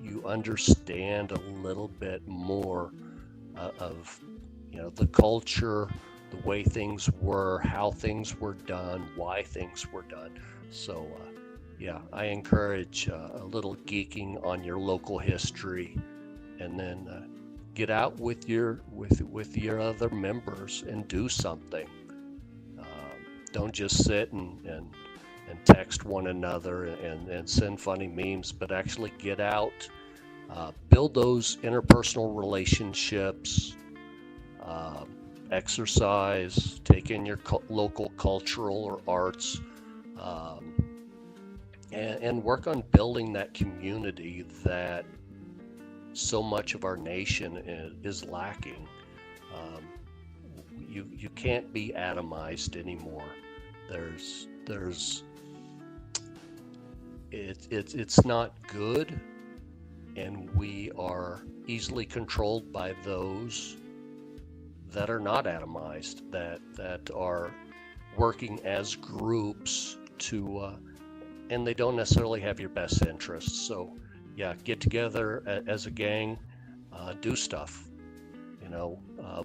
you understand a little bit more of, the culture, the way things were, how things were done, why things were done. So, I encourage a little geeking on your local history, and then get out with your other members and do something. Don't just sit and text one another and send funny memes, but actually get out, build those interpersonal relationships, exercise, take in your local cultural or arts, and work on building that community that so much of our nation is lacking. You can't be atomized anymore. It's not good, and we are easily controlled by those that are not atomized, that are working as groups to, and they don't necessarily have your best interests. So get together as a gang, do stuff,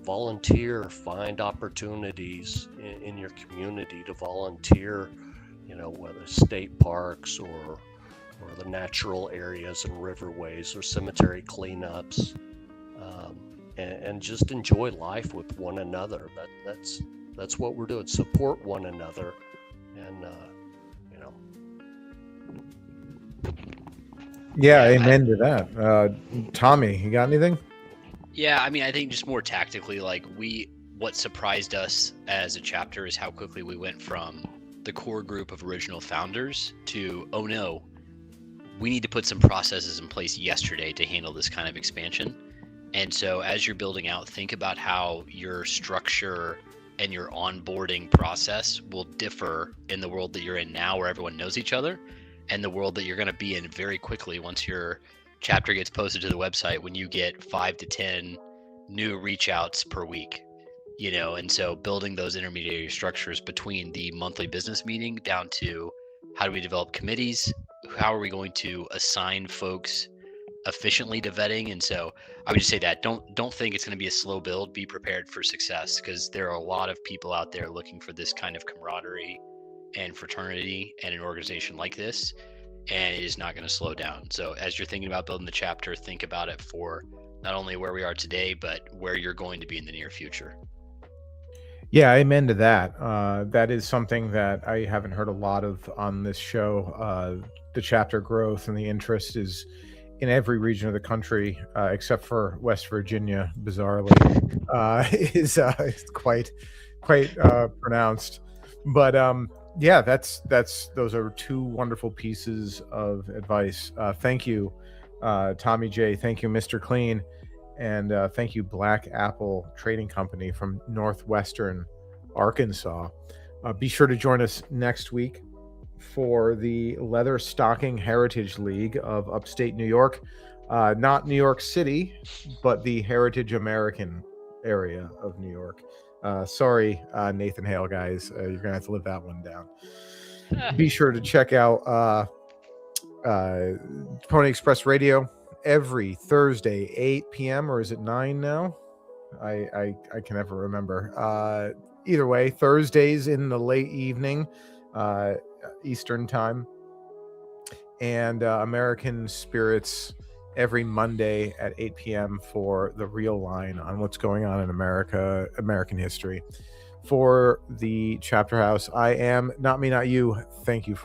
volunteer, find opportunities in your community to volunteer, whether state parks or the natural areas and riverways or cemetery cleanups, and just enjoy life with one another. That's what we're doing. Support one another, and
Amen to that. Tommy, you got anything?
Yeah, I mean, I think just more tactically, what surprised us as a chapter is how quickly we went from the core group of original founders to, oh no, we need to put some processes in place yesterday to handle this kind of expansion. And so as you're building out, think about how your structure and your onboarding process will differ in the world that you're in now, where everyone knows each other, and the world that you're going to be in very quickly once your chapter gets posted to the website, when you get 5 to 10 new reach outs per week. And so building those intermediary structures between the monthly business meeting down to how do we develop committees, how are we going to assign folks efficiently to vetting. And so I would just say that don't think it's going to be a slow build. Be prepared for success, because there are a lot of people out there looking for this kind of camaraderie and fraternity and an organization like this, and it is not going to slow down. So as you're thinking about building the chapter, think about it for not only where we are today, but where you're going to be in the near future.
Yeah, amen to that. That is something that I haven't heard a lot of on this show. The chapter growth and the interest is in every region of the country, except for West Virginia, bizarrely, is quite pronounced. But yeah, those are two wonderful pieces of advice. Thank you, Tommy J. Thank you, Mr. Clean. And thank you, Black Apple Trading Company from Northwestern Arkansas. Be sure to join us next week for the Leather Stocking Heritage League of upstate New York. Not New York City, but the Heritage American area of New York. Sorry, Nathan Hale, guys. You're going to have to live that one down. Be sure to check out Pony Express Radio every Thursday, 8 p.m. or is it 9 now? I can never remember. Either way, Thursdays in the late evening, Eastern time, and American Spirits every Monday at 8 p.m. for the real line on what's going on in America, American history. For the Chapter House, I am Not Me Not You. Thank you for